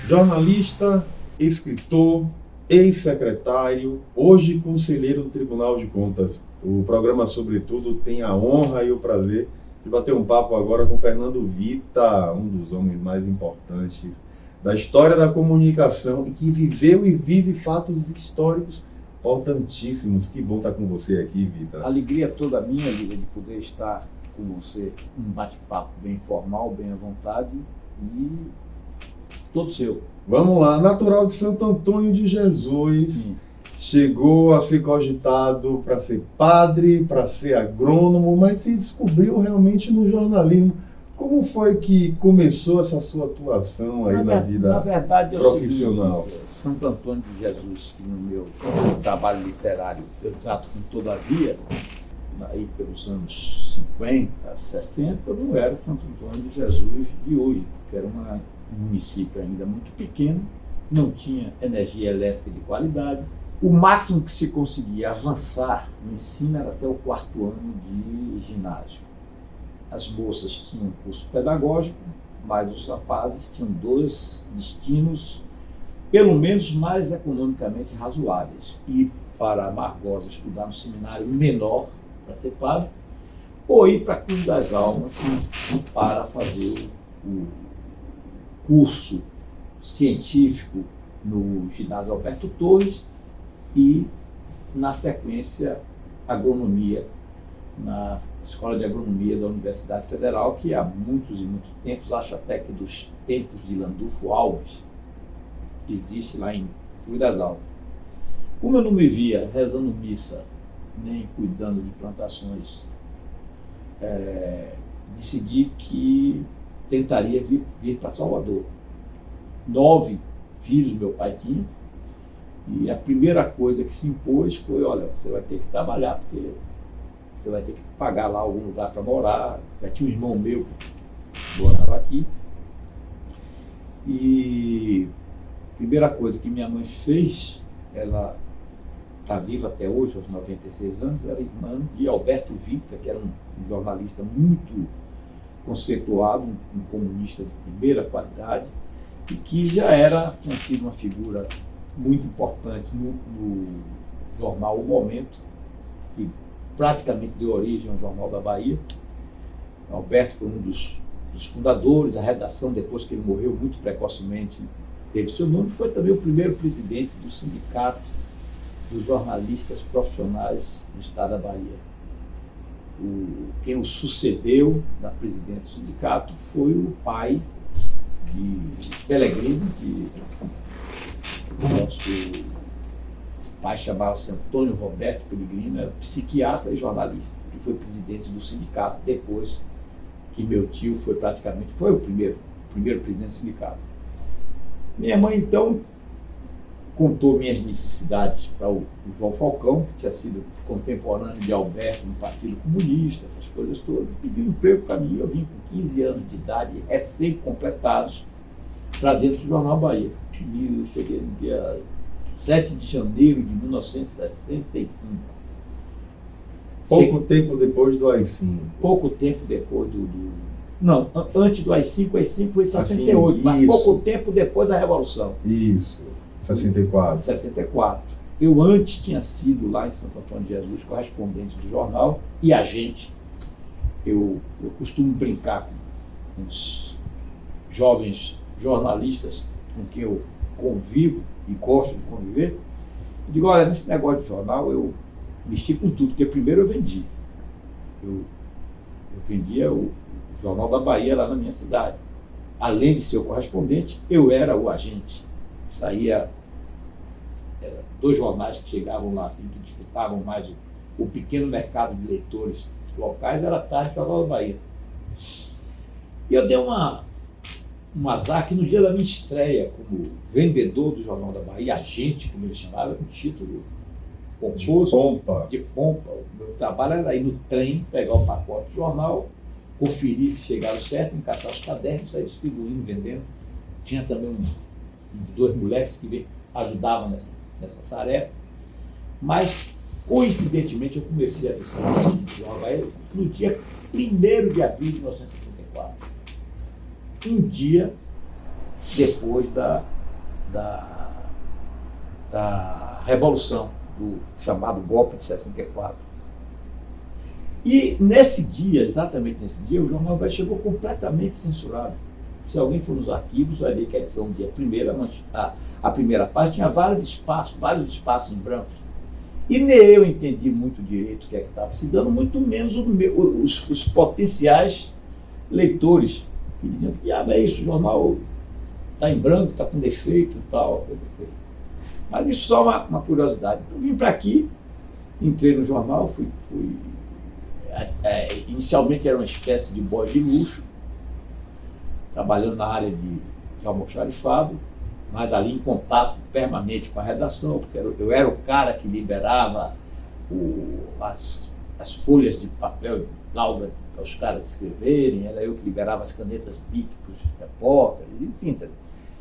Jornalista, escritor, ex-secretário, hoje conselheiro do Tribunal de Contas. O programa, sobretudo, tem a honra e o prazer de bater um papo agora com Fernando Vita, um dos homens mais importantes da história da comunicação e que viveu e vive fatos históricos importantíssimos. Que bom estar com você aqui, Vita. Alegria toda minha, Lívia, de poder estar com você, um bate-papo bem informal, bem à vontade e todo seu. Vamos lá, natural de Santo Antônio de Jesus. Sim. Chegou a ser cogitado para ser padre, para ser agrônomo, mas se descobriu realmente no jornalismo. Como foi que começou essa sua atuação aí na vida profissional? É o seguinte, Santo Antônio de Jesus, que no meu trabalho literário eu trato com todavia, aí pelos anos 50, 60, não era Santo Antônio de Jesus de hoje, porque era um município ainda muito pequeno, não tinha energia elétrica de qualidade. O máximo que se conseguia avançar no ensino era até o 4º ano de ginásio. As moças tinham um curso pedagógico, mas os rapazes tinham 2 destinos, pelo menos mais economicamente razoáveis. Ir para Amargosa estudar no seminário menor para ser padre, ou ir para Cruz das Almas para fazer o curso científico no ginásio Alberto Torres e, na sequência, agronomia na Escola de Agronomia da Universidade Federal, que há muitos e muitos tempos, acho até que dos tempos de Landulfo Alves, existe lá em Cruz das Almas. Como eu não me via rezando missa, nem cuidando de plantações, decidi que tentaria vir para Salvador. 9 filhos meu pai tinha, e a primeira coisa que se impôs foi: olha, você vai ter que trabalhar, porque você vai ter que pagar lá algum lugar para morar. Já tinha um irmão meu que morava aqui. E a primeira coisa que minha mãe fez, ela está viva até hoje, aos 96 anos, era irmã de Alberto Vita, que era um jornalista muito conceituado, um comunista de primeira qualidade, e que tinha sido uma figura muito importante no jornal O Momento, que praticamente deu origem ao Jornal da Bahia. Alberto foi um dos fundadores, a redação, depois que ele morreu muito precocemente, teve seu nome, foi também o primeiro presidente do Sindicato dos Jornalistas Profissionais do Estado da Bahia. Quem o sucedeu na presidência do sindicato foi o pai de Pelegrino, que o nosso pai chamava-se Antônio Roberto Pellegrino, era psiquiatra e jornalista, que foi presidente do sindicato depois que meu tio foi o primeiro presidente do sindicato. Minha mãe, então, contou minhas necessidades para o João Falcão, que tinha sido contemporâneo de Alberto no Partido Comunista, essas coisas todas, e pediu um emprego para mim. Eu vim com 15 anos de idade, recém-completados, para dentro do Jornal Bahia. E eu cheguei no dia 7 de janeiro de 1965. Pouco tempo depois do AI-5. Pouco tempo depois Não, antes do AI-5, o AI-5 foi em 68, assim, mas pouco tempo depois da Revolução. Isso, 64. 64. Eu antes tinha sido lá em Santo Antônio de Jesus correspondente do jornal e agente. Eu costumo brincar com os jovens jornalistas com quem eu convivo e gosto de conviver. Eu digo: olha, nesse negócio de jornal eu mexi com tudo, porque primeiro eu vendi. Eu vendia o Jornal da Bahia lá na minha cidade. Além de ser o correspondente, eu era o agente. Saía 2 jornais que chegavam lá, assim, que disputavam mais o pequeno mercado de leitores locais, era a Tarde do Jornal da Bahia. E eu dei um azar que no dia da minha estreia como vendedor do Jornal da Bahia, agente, como ele chamava, um título pomposo, de pompa. O meu trabalho era ir no trem, pegar o pacote de jornal, conferir se chegaram certo, encaixar os cadernos, sair distribuindo, vendendo. Tinha também uns 2 moleques que ajudavam nessa tarefa. Mas, coincidentemente, eu comecei a visitar o Jornal da Bahia no dia 1º de abril de 1964. Um dia depois da da Revolução, do chamado golpe de 64. E nesse dia, exatamente nesse dia, o Jornal da Bahia chegou completamente censurado. Se alguém for nos arquivos, vai ver que a edição dia a primeira parte tinha vários espaços em brancos. E nem eu entendi muito direito o que é que estava se dando, muito menos os potenciais leitores, que diziam que é isso, o jornal está em branco, está com defeito e tal. Mas isso só uma curiosidade. Então, vim para aqui, entrei no jornal, inicialmente era uma espécie de boy de luxo, trabalhando na área de almoxarifado, mas ali em contato permanente com a redação, porque eu era o cara que liberava as folhas de papel de lauda para os caras escreverem, era eu que liberava as canetas BIC para os repórteres, em síntese.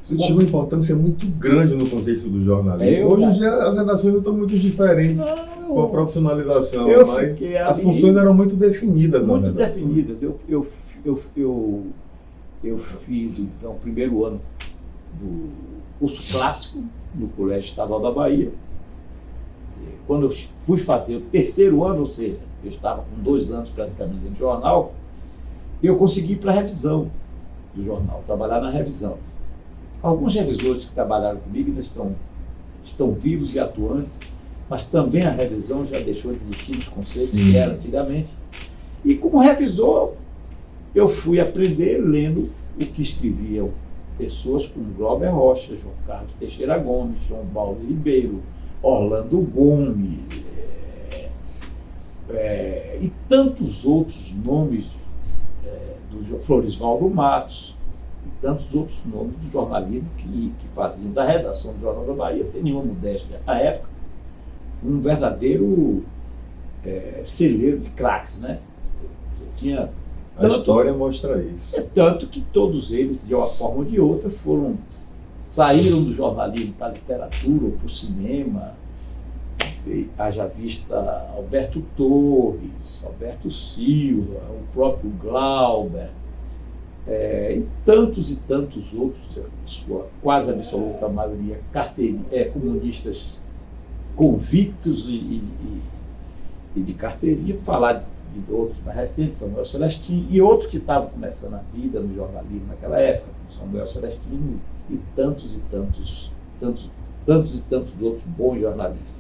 Isso tinha uma importância muito grande no contexto do jornalismo. Hoje em dia as redações não estão muito diferentes com a profissionalização, mas as funções eram muito definidas. Muito definidas. Eu fiz então, o primeiro ano do curso clássico no Colégio Estadual da Bahia. Quando eu fui fazer o terceiro ano, ou seja, eu estava com 2 anos praticamente no jornal, eu consegui ir para a revisão do jornal, trabalhar na revisão. Alguns revisores que trabalharam comigo ainda estão vivos e atuantes, mas também a revisão já deixou de existir nos conceitos que era antigamente. E como revisor, eu fui aprender lendo o que escreviam pessoas como Glauber Rocha, João Carlos Teixeira Gomes, João Paulo Ribeiro, Orlando Gomes, e tantos outros nomes, do Floresvaldo Matos, e tantos outros nomes do jornalismo que faziam da redação do Jornal da Bahia, sem nenhuma modéstia, à época, um verdadeiro celeiro de craques, né? Tinha a história mostra isso. Tanto que todos eles, de uma forma ou de outra, saíram do jornalismo para a literatura ou para o cinema. Haja vista Alberto Torres, Alberto Silva, o próprio Glauber, e tantos outros, sua quase absoluta maioria, comunistas convictos e de carteirinha, falar de outros mais recentes, Samuel Celestino, e outros que estavam começando a vida no jornalismo naquela época, Samuel Celestino e tantos outros bons jornalistas.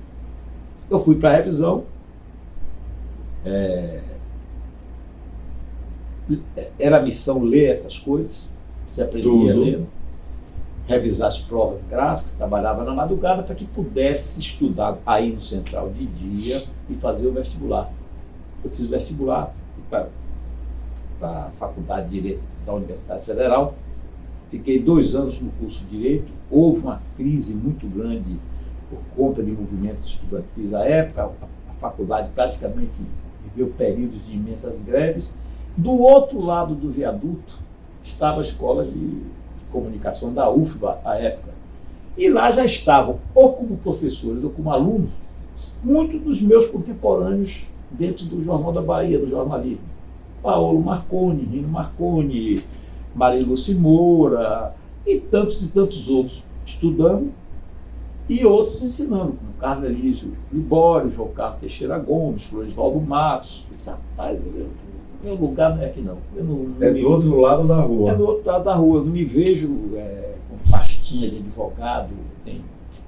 Eu fui para a revisão, era a missão ler essas coisas, você aprendia a ler, revisar as provas gráficas, trabalhava na madrugada para que pudesse estudar aí no Central de dia e fazer o vestibular. Eu fiz vestibular para a Faculdade de Direito da Universidade Federal, fiquei 2 anos no curso de Direito, houve uma crise muito grande por conta de movimentos estudantis à época, a faculdade praticamente viveu períodos de imensas greves. Do outro lado do viaduto estava a Escola de Comunicação da UFBA à época, e lá já estavam, ou como professores ou como alunos, muitos dos meus contemporâneos dentro do Jornal da Bahia, do jornalismo. Paulo Marconi, Rino Marconi, Mariluce Moura e tantos outros, estudando e outros ensinando, como Carlos Elísio Libório, João Carlos Teixeira Gomes, Floresvaldo Matos. Rapaz, meu lugar não é aqui não. Do outro lado da rua. É do outro lado da rua. Eu não me vejo com pastinha de advogado.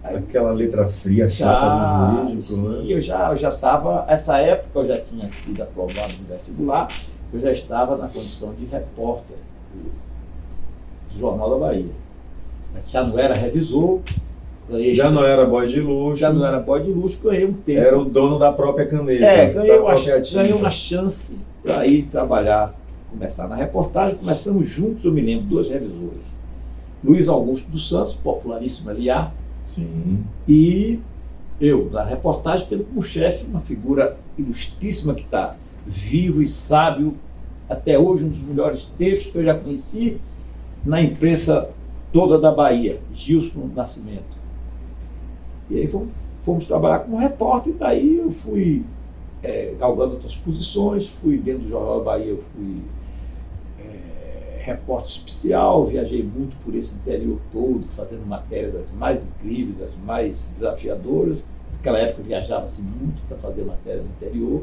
Aquela letra fria, chata do jurídico, né? Eu já estava, essa época eu já tinha sido aprovado no vestibular, eu já estava na condição de repórter do Jornal da Bahia. Já não era revisor, já não era boy de luxo. Já não era boy de luxo, ganhei um tempo. Era o dono da própria caneta. Ganhei uma chance para ir trabalhar, começar na reportagem. Começamos juntos, eu me lembro, 2 revisores. Luiz Augusto dos Santos, popularíssimo aliá. Sim. E eu, na reportagem, tendo como chefe uma figura ilustríssima que está vivo e sábio até hoje, um dos melhores textos que eu já conheci na imprensa toda da Bahia, Gilson Nascimento. E aí fomos trabalhar como repórter, e daí eu fui galgando outras posições, fui dentro do Jornal da Bahia, eu fui repórter especial, viajei muito por esse interior todo, fazendo matérias as mais incríveis, as mais desafiadoras. Naquela época viajava-se muito para fazer matéria no interior.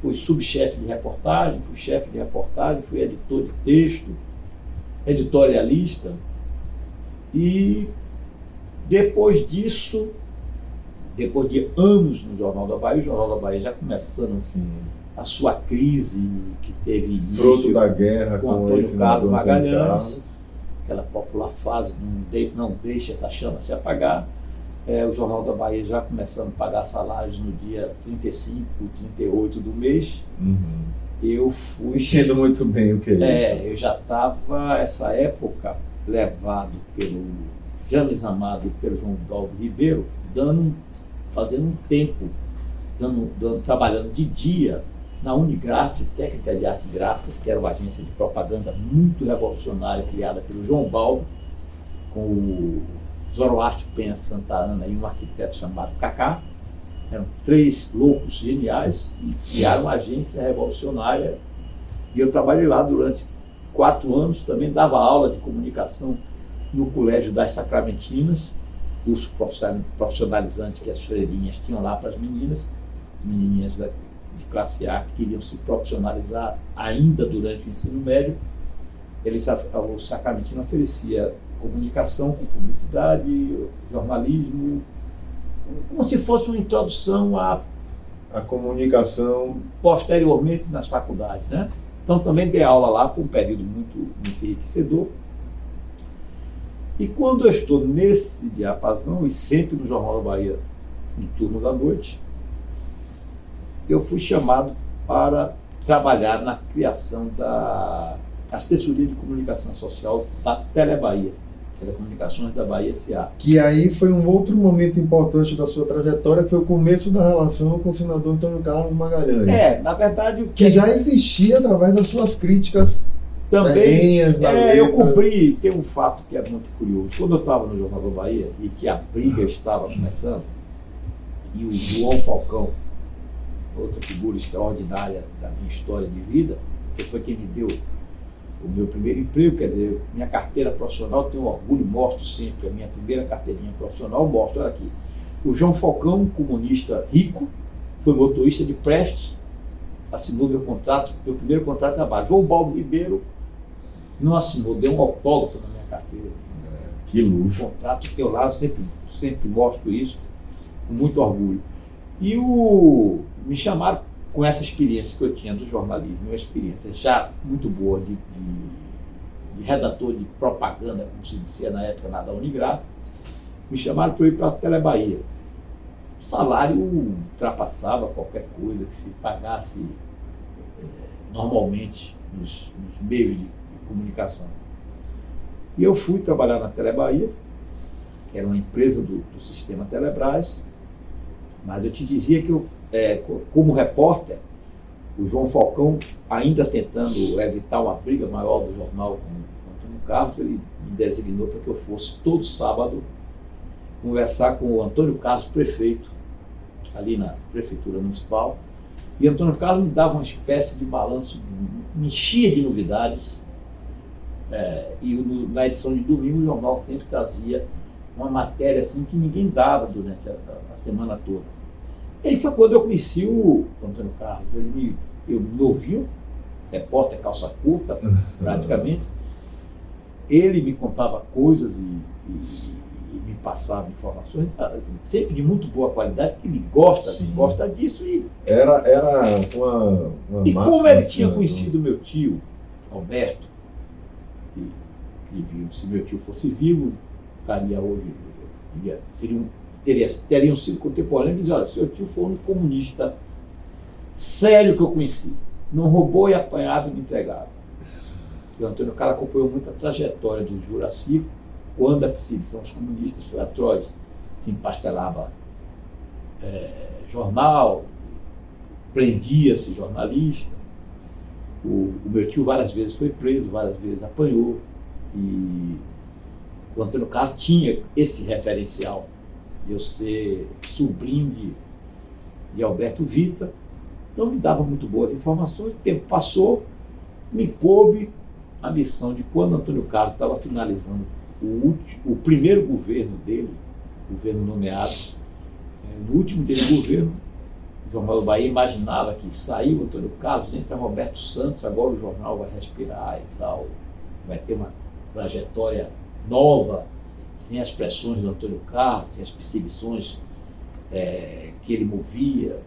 Fui subchefe de reportagem, fui chefe de reportagem, fui editor de texto, editorialista. E depois disso, depois de anos no Jornal da Bahia, o Jornal da Bahia já começando a sua crise, que teve início fruto da guerra com Antônio Carlos Magalhães, aquela popular fase não deixa essa chama se apagar. O Jornal da Bahia já começando a pagar salários no dia 35, 38 do mês. Eu fui... Entendo muito bem o que é isso. Eu já estava, essa época, levado pelo James Amado e pelo João Baldo Ribeiro, fazendo um tempo, trabalhando de dia na Unigraf, Técnica de Artes Gráficas, que era uma agência de propaganda muito revolucionária, criada pelo João Baldo, com o Zoroastro Penha Santa Ana e um arquiteto chamado Cacá. Eram 3 loucos geniais e criaram uma agência revolucionária. E eu trabalhei lá durante 4 anos, também dava aula de comunicação no Colégio das Sacramentinas, curso profissionalizante que as freirinhas tinham lá para as menininhas de classe A que queriam se profissionalizar ainda durante o ensino médio. O Sacramentino oferecia comunicação com publicidade, jornalismo, como se fosse uma introdução à comunicação posteriormente nas faculdades, né? Então também dei aula lá, foi um período muito, muito enriquecedor. E quando eu estou nesse diapasão, e sempre no Jornal da Bahia, no turno da noite, eu fui chamado para trabalhar na criação da assessoria de comunicação social da Telebahia, Telecomunicações da Bahia S.A. Que aí foi um outro momento importante da sua trajetória, que foi o começo da relação com o senador Antônio Carlos Magalhães. Na verdade... o que já existia através das suas críticas também. Eu cobri, tem um fato que é muito curioso. Quando eu estava no Jornal da Bahia, e que a briga estava começando, e o João Falcão, outra figura extraordinária da minha história de vida, que foi quem me deu o meu primeiro emprego, quer dizer, minha carteira profissional, tenho orgulho, mostro sempre a minha primeira carteirinha profissional, mostro, olha aqui. O João Falcão, um comunista rico, foi motorista de Prestes, assinou meu primeiro contrato de trabalho. João Baldo Ribeiro não assinou, deu um autógrafo na minha carteira. Que luxo. O contrato que eu lá, sempre mostro isso, com muito orgulho. E me chamaram com essa experiência que eu tinha do jornalismo, uma experiência já muito boa de redator de propaganda, como se dizia na época da Unigraf, me chamaram para eu ir para a Telebahia. O salário ultrapassava qualquer coisa que se pagasse normalmente nos meios de comunicação. E eu fui trabalhar na Telebahia, que era uma empresa do sistema Telebrás, mas eu te dizia que eu, como repórter, o João Falcão, ainda tentando evitar uma briga maior do jornal com o Antônio Carlos, ele me designou para que eu fosse todo sábado conversar com o Antônio Carlos, prefeito, ali na Prefeitura Municipal. E Antônio Carlos me dava uma espécie de balanço, me enchia de novidades. Na edição de domingo, o jornal sempre trazia uma matéria assim que ninguém dava durante a semana toda. E aí foi quando eu conheci o Antônio Carlos. Eu novinho, repórter calça curta, praticamente. Ele me contava coisas e me passava informações, sempre de muito boa qualidade, que ele gosta disso. Era uma e como ele tinha conhecido meu tio, Alberto, se meu tio fosse vivo, estaria hoje, teriam sido contemporâneos, e dizia, olha, seu tio foi um comunista sério que eu conheci, não roubou e apanhava e me entregava. E o Antônio Carlos acompanhou muito a trajetória do Juraci, quando a perseguição aos comunistas foi atroz, se empastelava jornal, prendia-se jornalista. O meu tio várias vezes foi preso, várias vezes apanhou, e o Antônio Carlos tinha esse referencial de eu ser sobrinho de Alberto Vita, então me dava muito boas informações. O tempo passou, me coube a missão de, quando Antônio Carlos estava finalizando o primeiro governo dele, governo nomeado, no último dia de governo, o Jornal da Bahia imaginava que saiu Antônio Carlos, entra Roberto Santos, agora o jornal vai respirar e tal, vai ter uma trajetória nova, sem as pressões do Antônio Carlos, sem as perseguições que ele movia.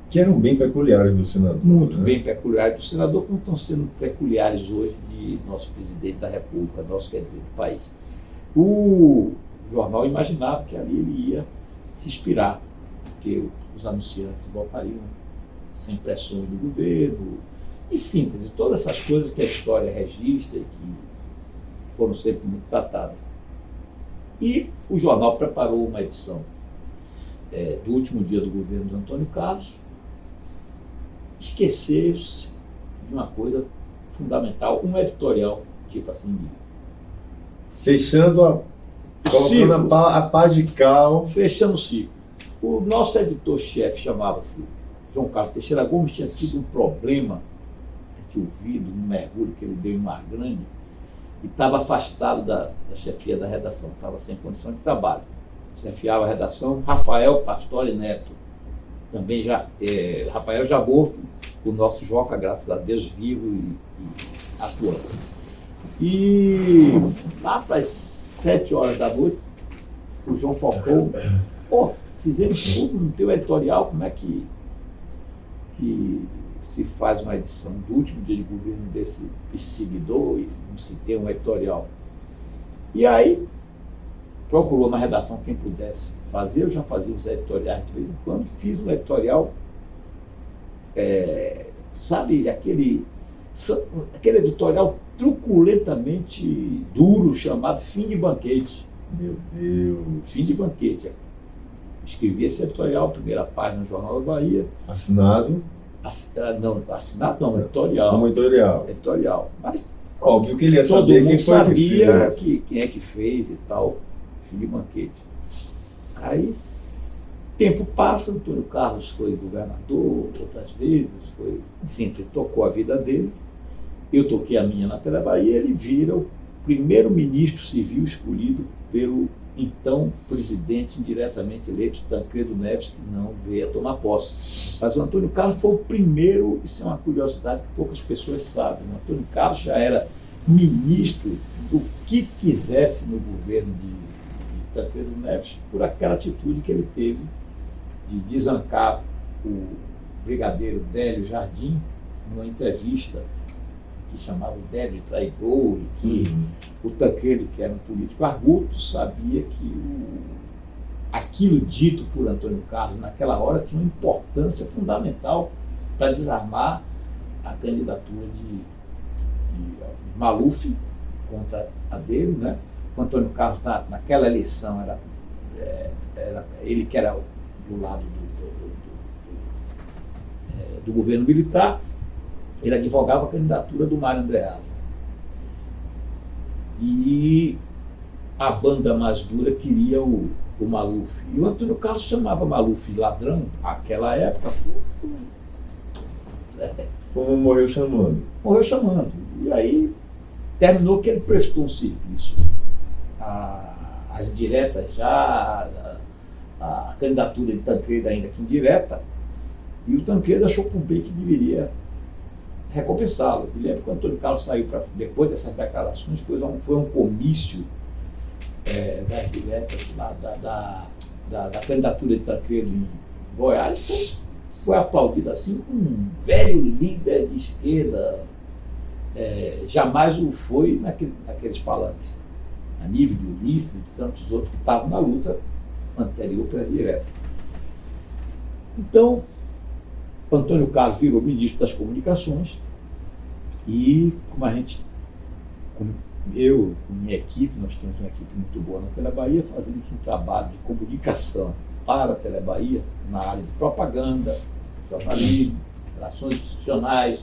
Que eram bem peculiares do senador. Muito, né? bem peculiares do senador, como estão sendo peculiares hoje de nosso presidente da República, quer dizer, do país. O jornal imaginava que ali ele ia respirar, porque os anunciantes votariam sem pressões do governo. Em síntese, todas essas coisas que a história registra e que foram sempre muito tratadas. E o jornal preparou uma edição do último dia do governo de Antônio Carlos, esquecer-se de uma coisa fundamental, um editorial, tipo assim, Fechando colocando a pá de cal. fechando o ciclo. O nosso editor-chefe chamava-se João Carlos Teixeira Gomes, tinha tido um problema, tinha ouvido um mergulho que ele deu em Mar Grande, e estava afastado da chefia da redação, estava sem condição de trabalho. Chefiava a redação Rafael Pastore Neto, também Rafael já morto, o nosso Joca, graças a Deus, vivo e atuando. E lá para as 7 horas da noite, o João Falcão, fizemos tudo no teu editorial, como é que se faz uma edição do último dia de governo desse seguidor e não se tem um editorial? E aí, procurou na redação quem pudesse fazer, eu já fazia os editoriais de vez em quando, fiz um editorial, sabe, aquele editorial truculentamente duro, chamado Fim de Banquete. Meu Deus. Fim de Banquete. Escrevi esse editorial, primeira página no Jornal da Bahia. Assinado? Assinado não, editorial. Como editorial. Editorial. Mas óbvio que ele ia todo saber mundo quem foi sabia que fez. quem é que fez e tal. Fim de Banquete. Aí, tempo passa, Antônio Carlos foi governador outras vezes, ele tocou a vida dele, eu toquei a minha na Telebahia, ele vira o primeiro-ministro civil escolhido pelo então presidente indiretamente eleito, Tancredo Neves, que não veio a tomar posse. Mas o Antônio Carlos foi o primeiro, isso é uma curiosidade que poucas pessoas sabem, o Antônio Carlos já era ministro do que quisesse no governo de Tancredo Neves, por aquela atitude que ele teve de desancar o brigadeiro Délio Jardim numa entrevista que chamava o Délio de traidor, e que o Tancredo, que era um político arguto, sabia que aquilo dito por Antônio Carlos naquela hora tinha uma importância fundamental para desarmar a candidatura de Maluf contra a dele, né? O Antônio Carlos, naquela eleição, era ele que era do lado do governo militar, ele advogava a candidatura do Mário Andreasa. E a banda mais dura queria o Maluf. E o Antônio Carlos chamava Maluf de ladrão, naquela época. Como morreu chamando. Morreu chamando. E aí terminou que ele prestou um serviço às diretas já, a candidatura de Tancredo ainda que indireta, e o Tancredo achou por bem que deveria recompensá-lo. Me lembro que o Antônio Carlos saiu, depois dessas declarações, foi um comício das diretas da candidatura de Tancredo em Goiás, foi aplaudido assim, um velho líder de esquerda, jamais o foi naqueles palanques, a nível de Ulisses e de tantos outros que estavam na luta anterior para a direta. Então, Antônio Carlos virou ministro das Comunicações e, eu, com minha equipe, nós temos uma equipe muito boa na Telebahia, fazemos um trabalho de comunicação para a Telebahia na área de propaganda, jornalismo, relações institucionais,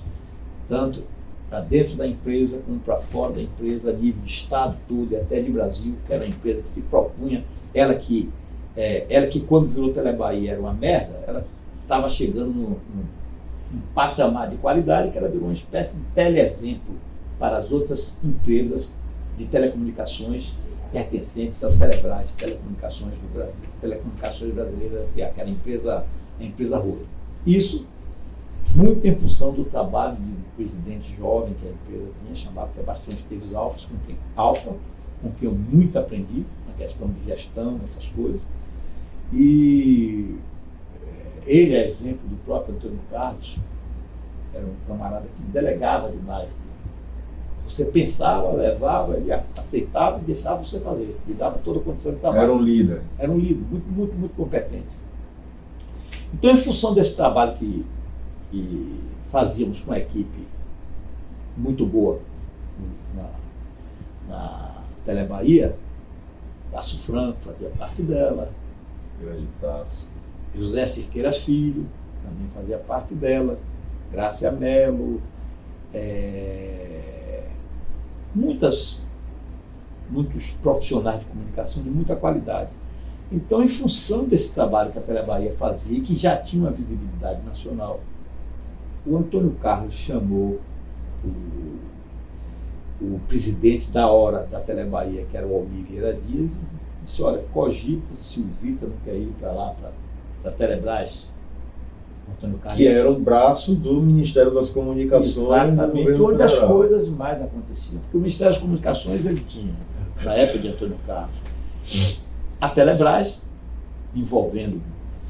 tanto para dentro da empresa como para fora da empresa, a nível de Estado todo e até de Brasil, que era uma empresa que se propunha, ela que quando virou Telebahia era uma merda, ela estava chegando um patamar de qualidade que ela virou uma espécie de teleexemplo para as outras empresas de telecomunicações pertencentes às Telebrás, telecomunicações do Brasil, telecomunicações brasileiras, aquela empresa, a empresa Oi. Isso muito em função do trabalho de um presidente jovem que a empresa tinha, chamado Sebastião Esteves Alfa, com quem eu muito aprendi na questão de gestão, essas coisas. E ele é exemplo do próprio Antônio Carlos, era um camarada que delegava demais. Você pensava, levava, ele aceitava e deixava você fazer, lhe dava toda a condição de trabalho. Era um líder. Era um líder, muito, muito, muito competente. Então, em função desse trabalho que fazíamos com uma equipe muito boa na Telebahia, Tasso Franco fazia parte dela, Grande Tasso. José Cirqueira Filho também fazia parte dela, Grácia Mello, muitos profissionais de comunicação de muita qualidade. Então, em função desse trabalho que a Telebahia fazia, que já tinha uma visibilidade nacional, o Antônio Carlos chamou o presidente da hora da Telebahia, que era o Almir Vieira Dias, e disse: olha, cogita se o Vitor não quer ir para lá, para a Telebrás. Antônio Carlos, que era um braço do Ministério das Comunicações. Exatamente, do onde as federal. coisas mais aconteciam. Porque o Ministério das Comunicações ele tinha, na época de Antônio Carlos, a Telebrás, envolvendo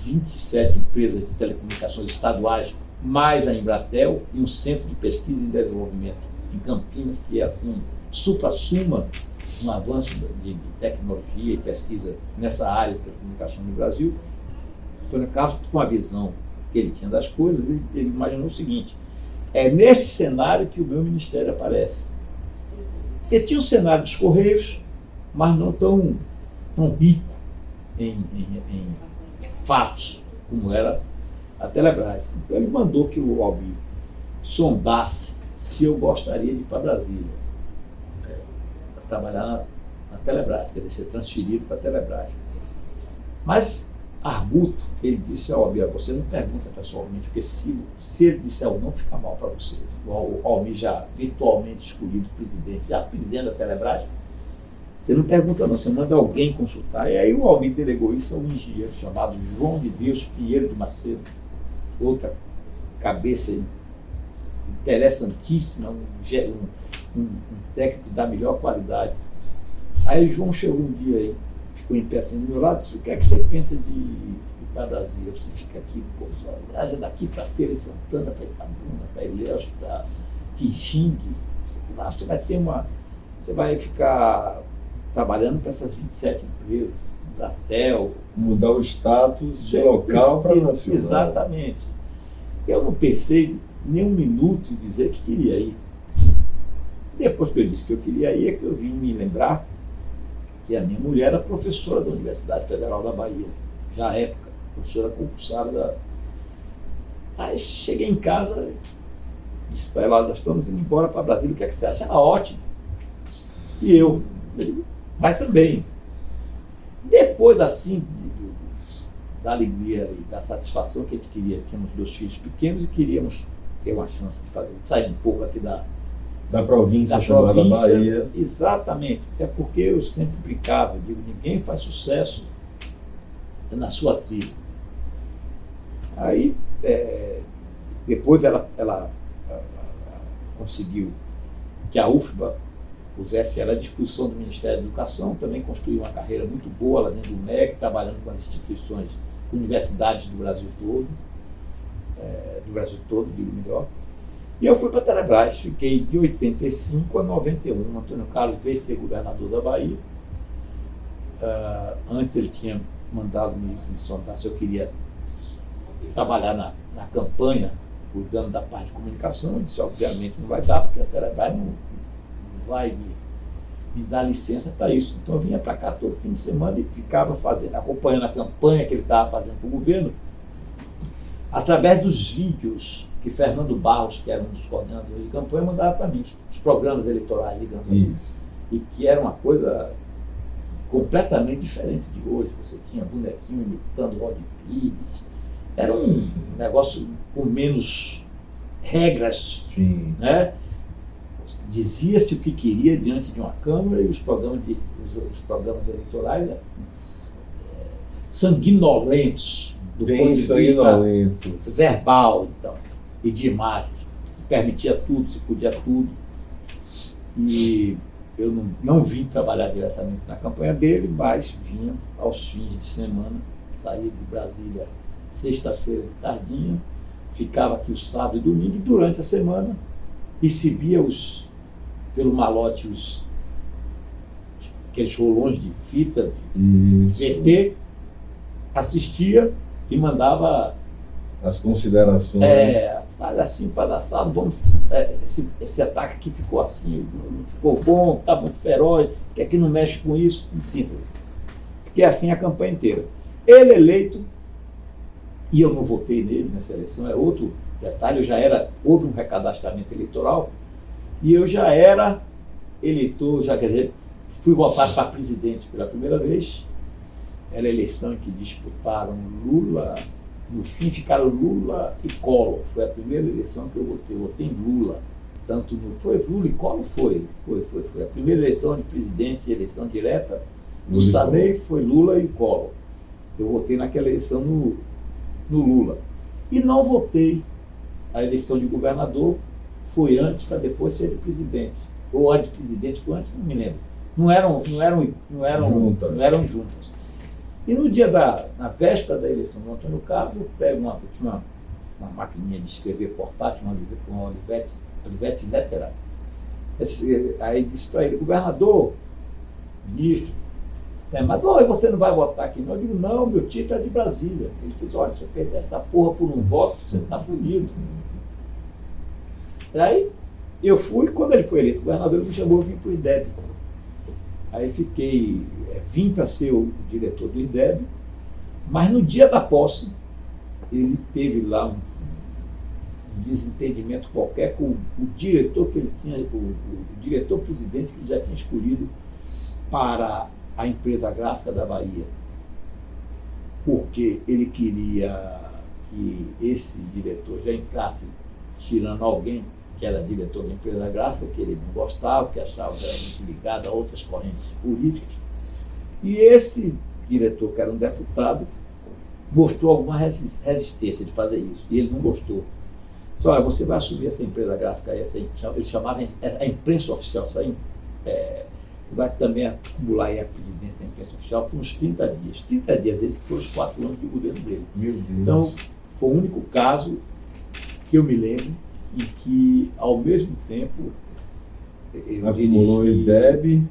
27 empresas de telecomunicações estaduais, mais a Embratel e um centro de pesquisa e desenvolvimento em Campinas, que é assim, supra-suma um avanço de tecnologia e pesquisa nessa área de telecomunicação no Brasil. Antônio Carlos, com a visão que ele tinha das coisas, ele imaginou o seguinte: é neste cenário que o meu ministério aparece. Porque tinha o cenário dos Correios, mas não tão rico em fatos como era a Telebrás. Então ele mandou que o Almir sondasse se eu gostaria de ir para Brasília, para trabalhar na Telebrás, quer dizer, ser transferido para a Telebrás. Mas arguto, ele disse ao Almir: você não pergunta pessoalmente, porque se ele disser ou não, fica mal para você. O Almir já virtualmente escolhido presidente, já presidente da Telebrás, você não pergunta não, você manda alguém consultar. E aí o Almir delegou isso a um engenheiro chamado João de Deus Pinheiro de Macedo, outra cabeça interessantíssima, um técnico da melhor qualidade. Aí o João chegou um dia aí, ficou em pé assim do meu lado, disse: o que é que você pensa de ir para Brasília? Você fica aqui, viaja daqui para Feira de Santana, para Itabuna, para Ilhéus, para Quixingue, lá você vai ficar trabalhando para essas 27 empresas, Bratel. Mudar o status de local para nacional. Exatamente. Eu não pensei nem um minuto em dizer que queria ir. Depois que eu disse que eu queria ir, é que eu vim me lembrar que a minha mulher era professora da Universidade Federal da Bahia, já à época, professora concursada. Aí cheguei em casa, disse para ela: nós estamos indo embora para Brasília, o que é que você acha? Ela: ótimo. E ele vai também. Depois, assim, da alegria e da satisfação que a gente queria, tínhamos 2 filhos pequenos e queríamos ter uma chance de sair um pouco aqui da província chamada Bahia. Exatamente, até porque eu sempre brincava, eu digo: ninguém faz sucesso na sua trilha. Aí, depois ela conseguiu que a UFBA pusesse ela à disposição do Ministério da Educação, também construiu uma carreira muito boa lá dentro do MEC, trabalhando com as instituições, universidades do Brasil todo, digo melhor. E eu fui para a Telebrás, fiquei de 85 a 91. Antônio Carlos veio ser governador da Bahia. Antes ele tinha mandado me sondar se eu queria trabalhar na campanha, cuidando da parte de comunicação. Eu disse: obviamente não vai dar, porque a Telebrás não vai me dar licença para isso. Então eu vinha para cá todo fim de semana e ficava acompanhando a campanha que ele estava fazendo para o governo, através dos vídeos que Fernando Barros, que era um dos coordenadores de campanha, mandava para mim, os programas eleitorais, digamos assim. E que era uma coisa completamente diferente de hoje. Você tinha bonequinho imitando o Rod Pires. Era um negócio com menos regras, Sim. né? Dizia-se o que queria diante de uma Câmara e os programas eleitorais sanguinolentos, do Bem ponto de vista sanguinolento. verbal então, e de imagem. Se permitia tudo, se podia tudo. E eu não vim trabalhar diretamente na campanha dele, mas vinha aos fins de semana, saía de Brasília sexta-feira de tardinha, ficava aqui o sábado e domingo, e durante a semana recebia pelo malote aqueles rolões de fita, de VT, assistia e mandava as considerações. Faz assim, faz assado, vamos, esse ataque aqui ficou assim, não ficou bom, está muito feroz, porque aqui não mexe com isso, em síntese. Porque é assim a campanha inteira. Ele eleito, e eu não votei nele nessa eleição, é outro detalhe, houve um recadastramento eleitoral, e eu já era eleitor, quer dizer, fui votar para presidente pela primeira vez. Era a eleição em que disputaram Lula, no fim ficaram Lula e Collor. Foi a primeira eleição que eu votei em Lula. Foi Lula e Collor? Foi. A primeira eleição de presidente, eleição direta do Sarney, foi Lula e Collor. Eu votei naquela eleição no Lula. E não votei. A eleição de governador foi antes, para depois ser de presidente. Ou a de presidente foi antes, não me lembro. Não eram juntas. E no dia na véspera da eleição do Antônio Carlos, eu pego uma maquininha de escrever portátil, uma Olivetti Lettera. Aí disse para ele, governador, ministro, mas você não vai votar aqui não? Eu digo, não, meu título é de Brasília. Ele fez, olha, se eu perder essa porra por um voto, você está fudido. Aí eu fui, quando ele foi eleito governador, ele me chamou, eu vim para o IDEB. Aí vim para ser o diretor do IDEB, mas no dia da posse, ele teve lá um desentendimento qualquer com o diretor que ele tinha, o diretor-presidente que ele já tinha escolhido para a empresa gráfica da Bahia, porque ele queria que esse diretor já entrasse tirando alguém que era diretor da empresa gráfica, que ele não gostava, que achava que era muito ligado a outras correntes políticas. E esse diretor, que era um deputado, mostrou alguma resistência de fazer isso, e ele não gostou. Disse, olha, você vai assumir essa empresa gráfica aí, ele chamava a imprensa oficial, você vai também acumular aí a presidência da imprensa oficial por uns 30 dias. 30 dias, esses foram os 4 anos do governo dele. Meu Deus. Então, foi o único caso que eu me lembro e que, ao mesmo tempo, acumulou IDEB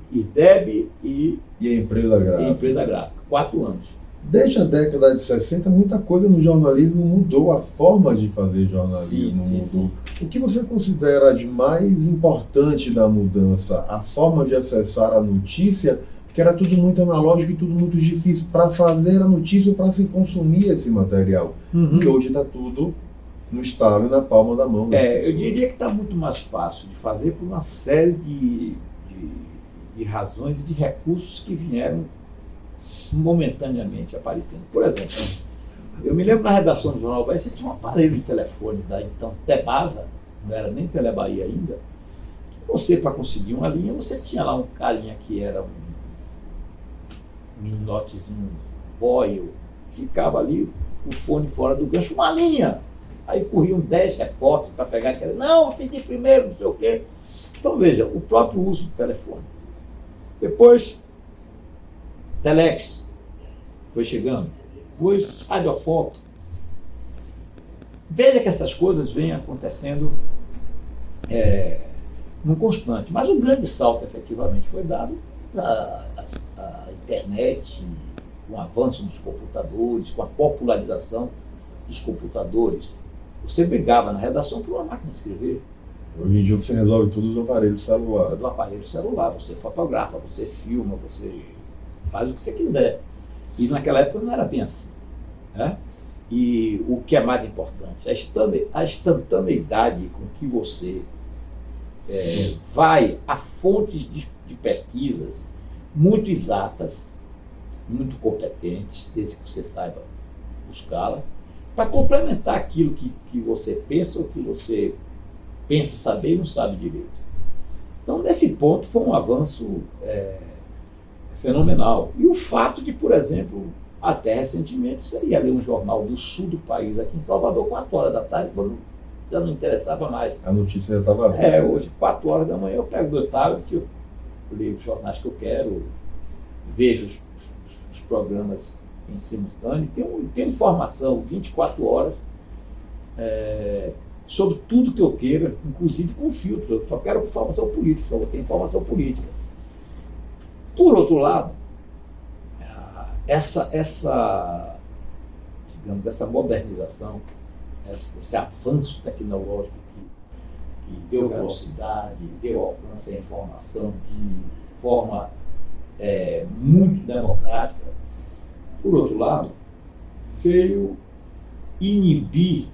e a empresa gráfica. 4 anos. Desde a década de 60, muita coisa no jornalismo mudou, a forma de fazer jornalismo mudou. Sim. O que você considera de mais importante da mudança? A forma de acessar a notícia, que era tudo muito analógico e tudo muito difícil para fazer a notícia, para se consumir esse material. Uhum. E hoje está tudo no estado e na palma da mão. Eu diria que está muito mais fácil de fazer por uma série de razões e de recursos que vieram momentaneamente aparecendo. Por exemplo, eu me lembro na redação do Jornal Bahia, você tinha um aparelho de telefone da então Tebasa, não era nem Telebahia ainda, que você, para conseguir uma linha, você tinha lá um carinha que era um minotezinho boy, ficava ali, o fone fora do gancho, uma linha. Aí corriam 10 repórteres para pegar aquela, não, pedi primeiro, não sei o quê. Então veja, o próprio uso do telefone. Depois, Telex foi chegando, depois radiofoto. Veja que essas coisas vêm acontecendo num constante, mas o grande salto efetivamente foi dado à internet, com o avanço dos computadores, com a popularização dos computadores. Você brigava na redação por uma máquina de escrever. Hoje em dia você resolve tudo do aparelho celular. Do aparelho celular, você fotografa, você filma, você faz o que você quiser. E naquela época não era bem assim, né? E o que é mais importante, a instantaneidade com que você vai a fontes de pesquisas muito exatas, muito competentes, desde que você saiba buscá-las, para complementar aquilo que você pensa ou que você pensa saber e não sabe direito. Então, nesse ponto, foi um avanço fenomenal. E o fato de, por exemplo, até recentemente, você ia ler um jornal do sul do país, aqui em Salvador, 4 horas da tarde, quando já não interessava mais. A notícia já estava... Hoje, 4 horas da manhã, eu pego meu tablet, eu leio os jornais que eu quero, vejo os programas em simultâneo, tem informação 24 horas sobre tudo que eu queira, inclusive com filtros. Eu só quero informação política, só vou ter informação política. Por outro lado, digamos, essa modernização, esse avanço tecnológico que deu velocidade, deu alcance à informação de forma muito democrática, por outro lado, veio inibir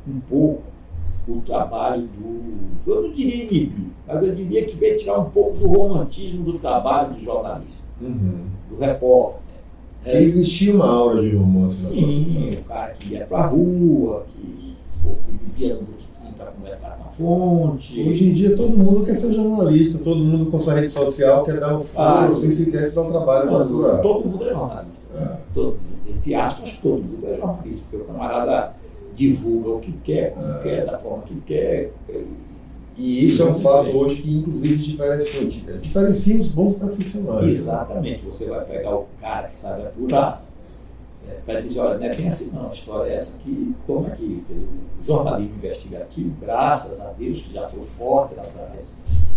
um pouco o trabalho eu não diria inibir, mas eu diria que veio tirar um pouco do romantismo do trabalho de jornalista, do repórter. Existia uma aura de romance. Sim, o cara que ia pra rua, que vivia no botequim para conversar com a fonte. Hoje em dia todo mundo quer ser jornalista, todo mundo com sua rede social quer dar um furo, sem sequer dar um trabalho natural. Todo mundo é jornalista. Entre aspas, todo mundo é jornalista, porque o camarada divulga o que quer, como quer, da forma que quer. E isso é um fato hoje que, inclusive, diferencia os bons profissionais. Exatamente. Você vai pegar o cara que sabe apurar, para dizer, olha, não é bem assim não, a história é essa aqui, toma aqui. O jornalismo investigativo, graças a Deus, que já foi forte lá atrás,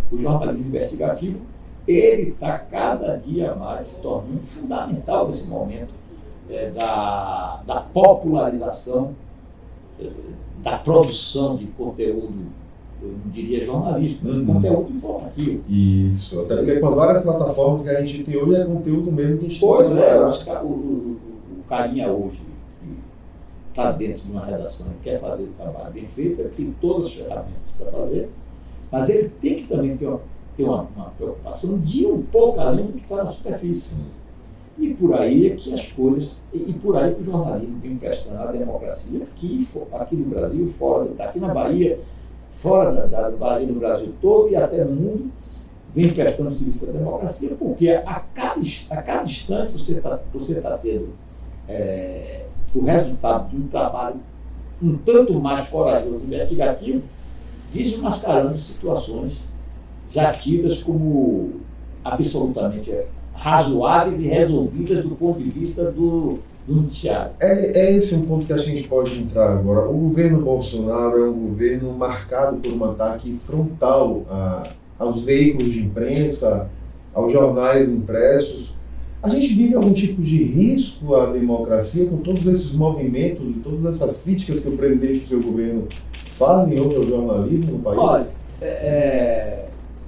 o jornalismo investigativo, ele está cada dia mais se tornando fundamental nesse momento da popularização, da produção de conteúdo, eu não diria jornalístico, mas conteúdo informativo. Isso, até porque com as várias plataformas que a gente tem hoje é conteúdo mesmo que a gente Pois é, o carinha hoje que está dentro de uma redação e quer fazer o trabalho bem feito, ele tem todas as ferramentas para fazer, mas ele tem que também ter uma preocupação de ir um pouco além do que está na superfície. E por aí é que as coisas, e por aí que o jornalismo vem prestando a democracia aqui no Brasil, aqui na Bahia, fora da Bahia, do Brasil todo e até no mundo, vem prestando serviço à democracia, porque a cada instante você tá tendo o resultado de um trabalho um tanto mais corajoso e investigativo, desmascarando situações já tidas como absolutamente razoáveis e resolvidas do ponto de vista do noticiário. É esse um ponto que a gente pode entrar agora. O governo Bolsonaro é um governo marcado por um ataque frontal aos veículos de imprensa, aos jornais impressos. A gente vive algum tipo de risco à democracia com todos esses movimentos e todas essas críticas que o presidente do seu governo fazem hoje ao jornalismo no país? Olha,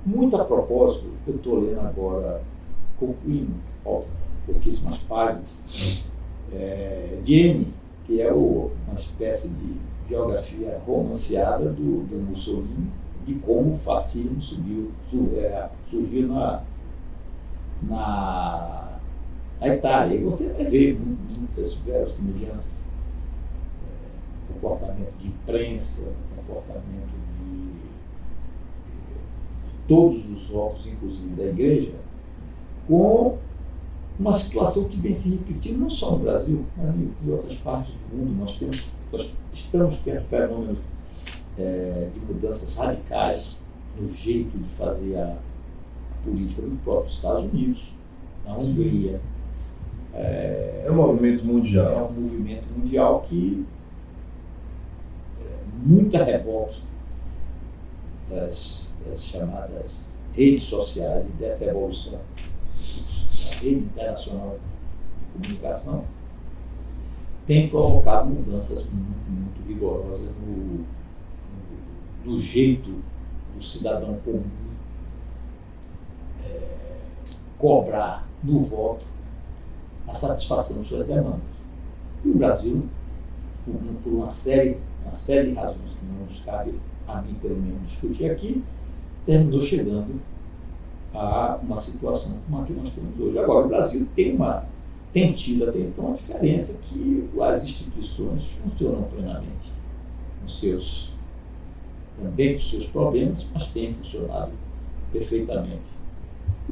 muito a propósito, eu estou lendo agora, concluindo, pouquíssimas páginas, Gianni, que é uma espécie de biografia romanceada do Mussolini, de como o fascismo surgiu na Itália. E você vai ver muitas verossimilhanças, comportamento de imprensa, comportamento de todos os órgãos, inclusive da igreja, com uma situação que vem se repetindo não só no Brasil, mas em outras partes do mundo. Nós estamos tendo fenômenos de mudanças radicais no jeito de fazer a política dos próprios Estados Unidos, na Hungria. É um movimento mundial. É um movimento mundial que muito a reboque das chamadas redes sociais e dessa evolução da rede internacional de comunicação tem provocado mudanças muito vigorosas no jeito do cidadão comum cobrar no voto a satisfação de suas demandas. E o Brasil, por uma série de razões que não nos cabe a mim, pelo menos, discutir aqui, terminou chegando a uma situação como a que nós temos hoje. Agora, o Brasil tem tido até então a diferença que as instituições funcionam plenamente nos seus também com seus problemas, mas tem funcionado perfeitamente.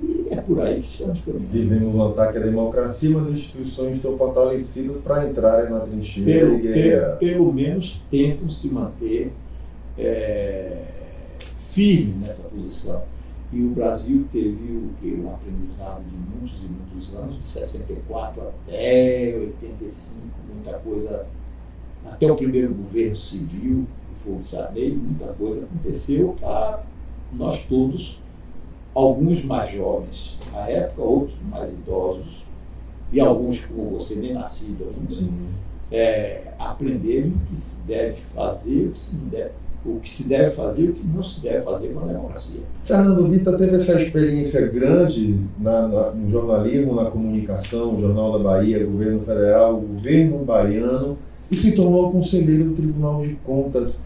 E é por aí que estamos caminhando. Vivemos um ataque à democracia, mas as instituições estão fortalecidas para entrarem na trincheira. Pelo menos tentam se manter firme nessa posição. E o Brasil teve um aprendizado de muitos e muitos anos, de 64 até 85, muita coisa, até o primeiro governo civil, que foi o Sarney, muita coisa aconteceu para nós todos, alguns mais jovens na época, outros mais idosos, e alguns como você, nem nascido ainda, aprenderem o que se deve fazer, o que se deve fazer e o que não se deve fazer com a democracia. Fernando Vitor teve essa experiência grande no jornalismo, na comunicação, Jornal da Bahia, governo federal, governo baiano, e se tornou conselheiro do Tribunal de Contas,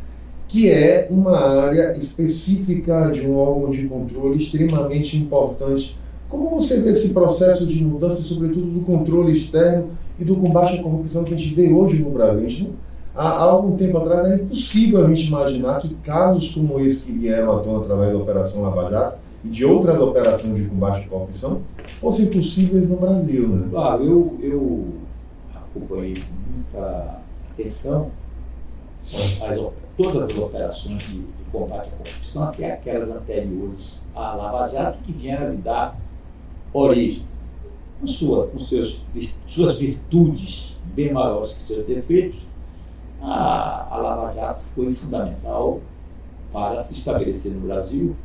que é uma área específica de um órgão de controle extremamente importante. Como você vê esse processo de mudança, sobretudo do controle externo e do combate à corrupção que a gente vê hoje no Brasil? Há algum tempo atrás era impossível a gente imaginar que casos como esse que vieram à tona através da Operação Lava Jato e de outras operações de combate à corrupção fossem possíveis no Brasil, né? Claro, eu acompanhei com muita atenção todas as operações de combate à corrupção, até aquelas anteriores à Lava Jato, que vieram lhe dar origem, com suas virtudes bem maiores que seus defeitos. A Lava Jato foi fundamental para se estabelecer no Brasil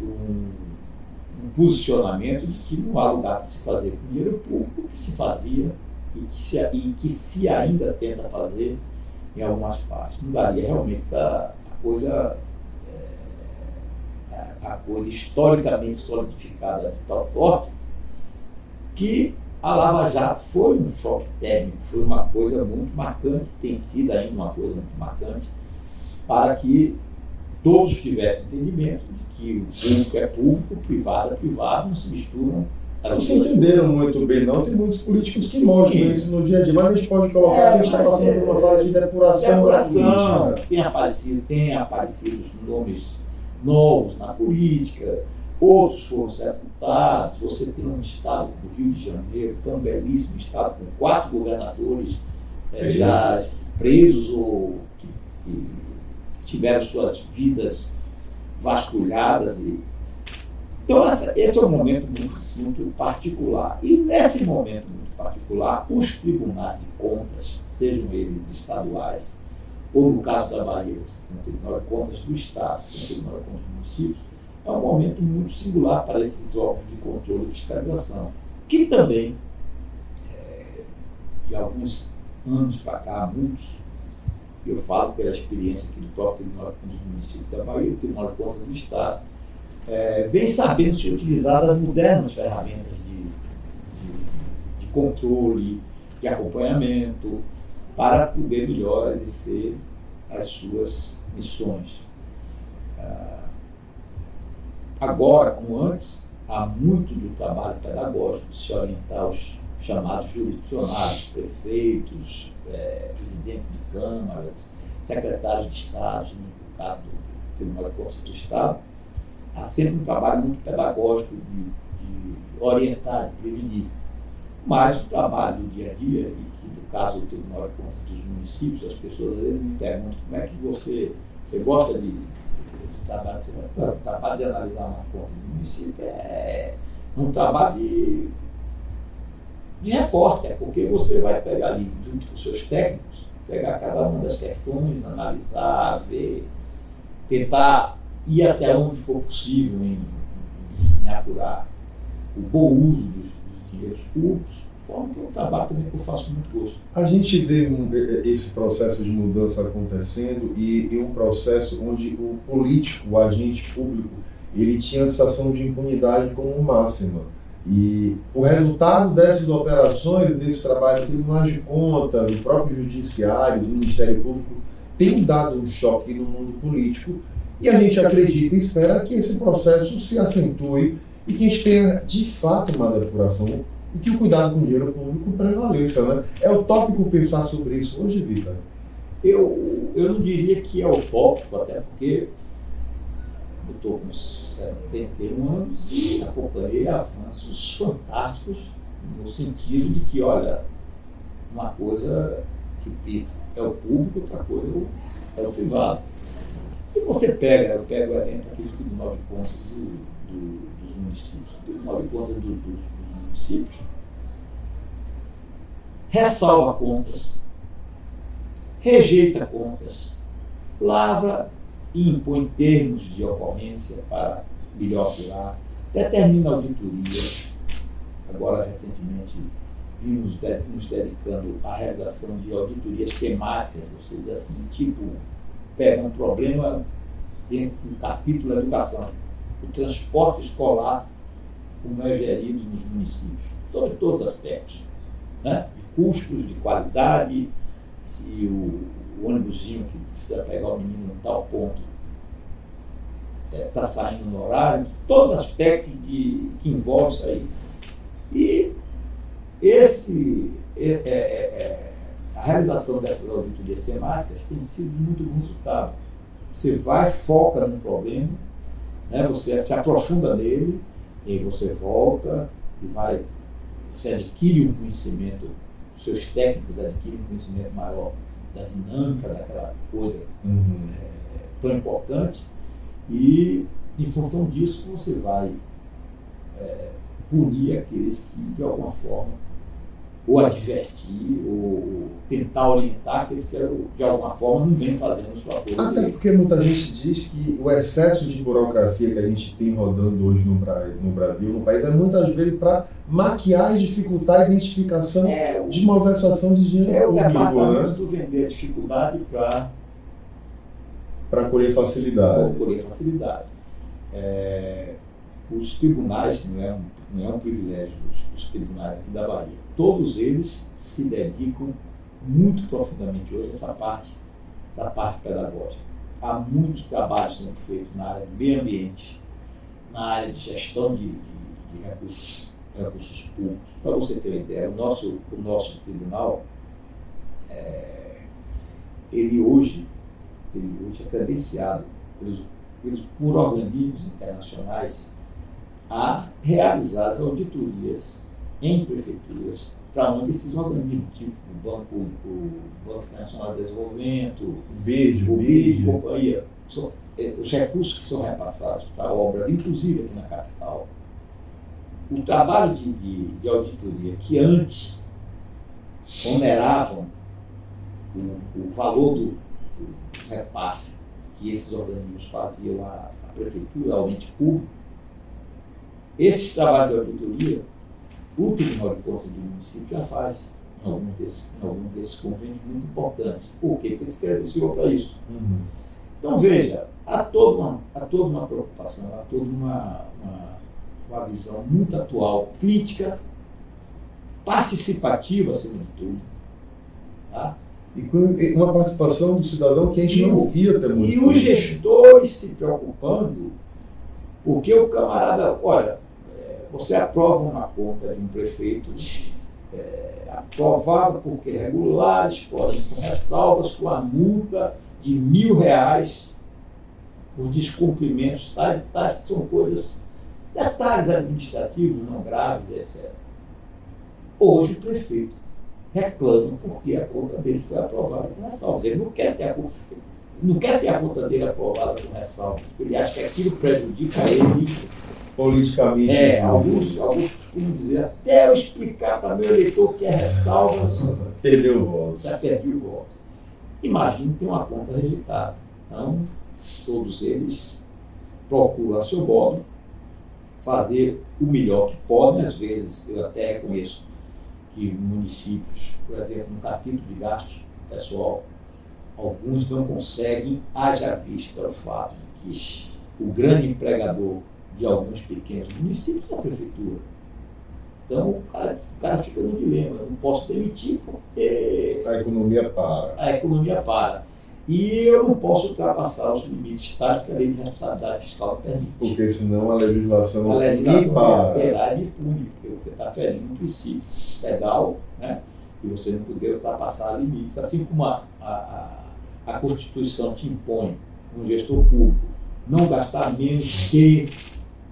um posicionamento de que não há lugar para se fazer com dinheiro público, que se fazia e que se ainda tenta fazer em algumas partes. Não daria realmente para a coisa historicamente solidificada de tal sorte que a Lava Jato foi um choque térmico, foi uma coisa muito marcante, tem sido ainda uma coisa muito marcante, para que todos tivessem entendimento de que o público é público, o privado é privado, não se misturam. Não se entenderam muito bem, não. Tem muitos políticos que mostram isso no dia a dia, mas a gente pode colocar que a gente está passando por uma fase de depuração da política. Tem aparecido nomes novos na política, outros foram sepultados. Você tem um estado do Rio de Janeiro, tão belíssimo estado, com 4 governadores já presos ou que tiveram suas vidas vasculhadas. Então, esse é um momento muito particular. E nesse momento muito particular, os tribunais de contas, sejam eles estaduais, ou no caso da Bahia, o Tribunal de Contas do Estado, o Tribunal de Contas do município, é um momento muito singular para esses órgãos de controle e fiscalização, que também, de alguns anos para cá, muitos, eu falo pela experiência aqui do próprio Tribunal de Contas do município da Bahia, o Tribunal de Contas do Estado, vem sabendo se utilizar as modernas ferramentas de controle, de acompanhamento, para poder melhor exercer as suas missões. Agora, como antes, há muito do trabalho pedagógico de se orientar os chamados jurisdicionários, prefeitos, presidentes de câmaras, secretários de Estado, no caso do Tribunal de Contas do Estado. Há sempre um trabalho muito pedagógico de orientar, de prevenir. Mas o trabalho do dia a dia, e que no caso do Tribunal de Contas dos municípios, as pessoas às vezes me perguntam como é que você gosta de trabalhar. O trabalho de analisar uma conta do município é um trabalho de repórter, porque você vai pegar ali, junto com os seus técnicos, pegar cada uma das questões, analisar, ver, tentar ir até onde for possível em apurar o bom uso dos dinheiros públicos, de forma que é um trabalho também que eu faço muito gosto. A gente vê esse processo de mudança acontecendo e um processo onde o político, o agente público, ele tinha a sensação de impunidade como máxima. E o resultado dessas operações, desse trabalho do Tribunal de Contas, do próprio Judiciário, do Ministério Público, tem dado um choque no mundo político. E a gente acredita e espera que esse processo se acentue e que a gente tenha, de fato, uma depuração e que o cuidado com o dinheiro público prevaleça, né? É utópico pensar sobre isso hoje, Vitor? Eu eu não diria que é utópico, até porque eu estou com 71 anos e acompanhei avanços fantásticos no sentido de que, olha, uma coisa que é o público, outra coisa é o privado. E você eu pego o exemplo aqui do Tribunal de Contas dos municípios. O Tribunal de Contas dos municípios ressalva contas, rejeita contas, lavra e impõe termos de ocorrência para melhor apurar, determina auditoria. Agora, recentemente, vimos nos dedicando à realização de auditorias temáticas, ou seja, assim, tipo, pega um problema dentro do capítulo da educação, o transporte escolar, como é gerido nos municípios, sobre todos os aspectos, né? De custos, de qualidade, se o ônibusinho que precisa pegar o menino em tal ponto está saindo no horário, todos os aspectos que envolvem isso aí. E a realização dessas auditorias temáticas tem sido de muito bom resultado. Você vai, foca no problema, né, você se aprofunda nele, e aí você volta e você adquire um conhecimento, os seus técnicos adquirem um conhecimento maior da dinâmica daquela coisa tão importante, e em função disso você vai punir aqueles que de alguma forma ou advertir, ou tentar orientar aqueles que de alguma forma não vêm fazendo sua coisa. Até porque muita gente diz que o excesso de burocracia que a gente tem rodando hoje no Brasil, no país, é muitas vezes para maquiar e dificultar a identificação de malversação de dinheiro público. O né? do vender dificuldade para colher facilidade. Os tribunais, que não é um privilégio dos tribunais aqui da Bahia, todos eles se dedicam muito profundamente hoje a essa parte pedagógica. Há muitos trabalhos sendo feitos na área do meio ambiente, na área de gestão de recursos públicos. Para você ter uma ideia, o nosso tribunal, ele hoje é credenciado por organismos internacionais a realizar as auditorias em prefeituras, para onde esses organismos, tipo o Banco Internacional de Desenvolvimento, o BID, companhia, os recursos que são repassados para obras, inclusive aqui na capital, o trabalho de auditoria que antes oneravam o valor do repasse que esses organismos faziam à prefeitura, ao ente público, esse trabalho de auditoria, o Tribunal de Contas do município já faz em algum desses convênios muito importantes. Por quê? Porque se credenciou para isso. Então, veja, há toda uma preocupação, há toda uma visão muito atual, crítica, participativa, acima de tudo. Tá? E com uma participação do cidadão que a gente não via até muito. E os gestores se preocupando, porque o camarada, olha, você aprova uma conta de um prefeito aprovada porque regulares, porém com ressalvas, com a multa de R$1.000 por descumprimentos tais e tais, que são coisas, detalhes administrativos não graves, etc. Hoje o prefeito reclama porque a conta dele foi aprovada com ressalvas. Ele não quer ter a conta dele aprovada com ressalvas, porque ele acha que aquilo prejudica ele politicamente. Alguns costumam dizer, até eu explicar para meu eleitor que é ressalvas, perdeu o voto. Já perdi o voto. Imagine ter uma conta rejeitada. Então, todos eles procuram a seu modo fazer o melhor que podem. Às vezes, eu até reconheço que municípios, por exemplo, no capítulo de gastos pessoal, alguns não conseguem, haja vista o fato de que o grande empregador de alguns pequenos municípios é a prefeitura. Então, o cara fica no dilema, eu não posso demitir porque a economia para. E eu não posso ultrapassar os limites estáticos que a lei de responsabilidade fiscal permite. Porque senão a legislação vai operar e pune, porque você está ferindo um princípio legal, né? E você não poder ultrapassar limites. Assim como a Constituição te impõe, um gestor público, não gastar menos que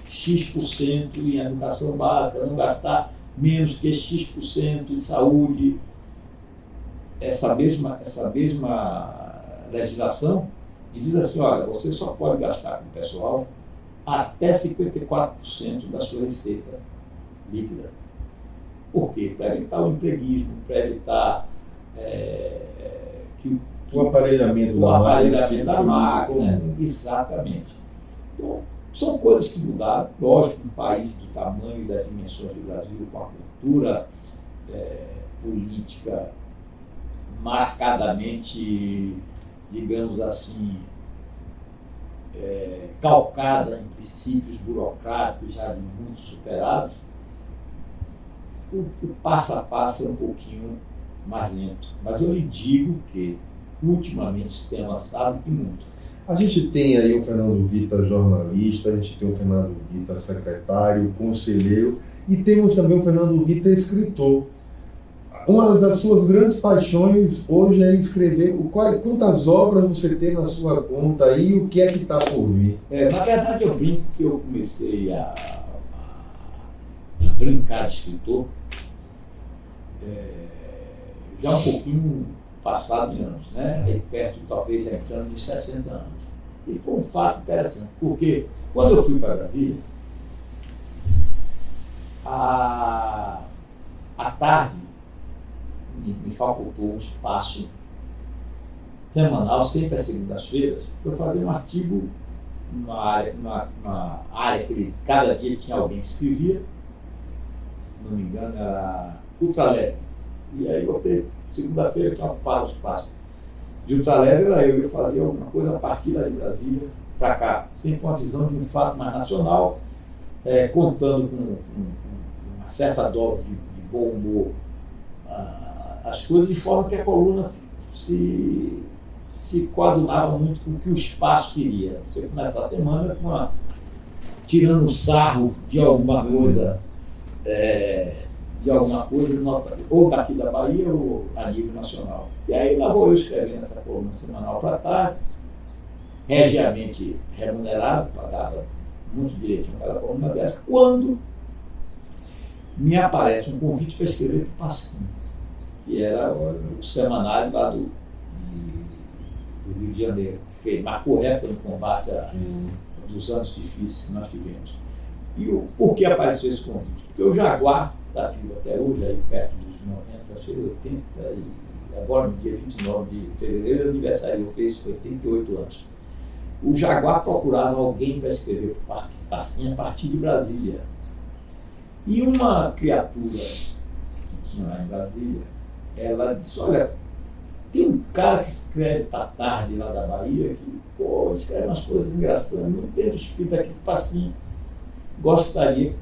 X% em educação básica, não gastar menos que X% em saúde, essa mesma legislação diz assim, olha, você só pode gastar com o pessoal até 54% da sua receita líquida. Por quê? Para evitar o empreguismo, para evitar o aparelhamento da máquina. Exatamente. Então, são coisas que mudaram. Lógico, um país do tamanho e das dimensões do Brasil, com a cultura política marcadamente, digamos assim, calcada em princípios burocráticos já muito superados, o passo a passo é um pouquinho mais lento. Mas eu lhe digo que, ultimamente, isso tem avançado e muito. A gente tem aí o Fernando Vita, jornalista, a gente tem o Fernando Vita, secretário, conselheiro, e temos também o Fernando Vita, escritor. Uma das suas grandes paixões hoje é escrever. Quantas obras você tem na sua conta aí e o que é que está por vir? Na verdade, eu brinco que eu comecei a brincar de escritor já um pouquinho passado de anos, né? Aí perto, talvez, entrando de 60 anos. E foi um fato interessante, porque quando eu fui para Brasília, à tarde me facultou um espaço semanal, sempre às segundas-feiras, para eu fazer um artigo numa área que cada dia tinha alguém que escrevia, se não me engano, era ultraleve. E aí você, segunda-feira, que ocupava o espaço de ultraleve, era eu fazia alguma coisa a partir da de Brasília para cá, sempre uma visão de um fato mais nacional, contando com uma certa dose de bom humor as coisas, de forma que a coluna se coadunava muito com o que o espaço queria. Você começa a semana tirando sarro de alguma coisa, ou daqui da Bahia ou a nível nacional. E aí lá vou eu escrevendo essa coluna semanal para tarde, regiamente remunerado, pagava muito direitinho cada coluna dessa, quando me aparece um convite para escrever para o Pasquim, que era o semanário lá do Rio de Janeiro, que marcou época no combate dos anos difíceis que nós tivemos. E por que apareceu esse convite? Porque o Jaguar está vivo até hoje, aí perto dos 90, acho que 80, e agora no dia 29 de fevereiro, aniversário, fez 88 anos. O Jaguar procurava alguém para escrever para o Pasquim a partir de Brasília. E uma criatura que tinha lá em Brasília, ela disse, olha, tem um cara que escreve para tarde lá da Bahia, que escreve umas coisas engraçadas, não tem o espírito aqui que o Pasquim gostaria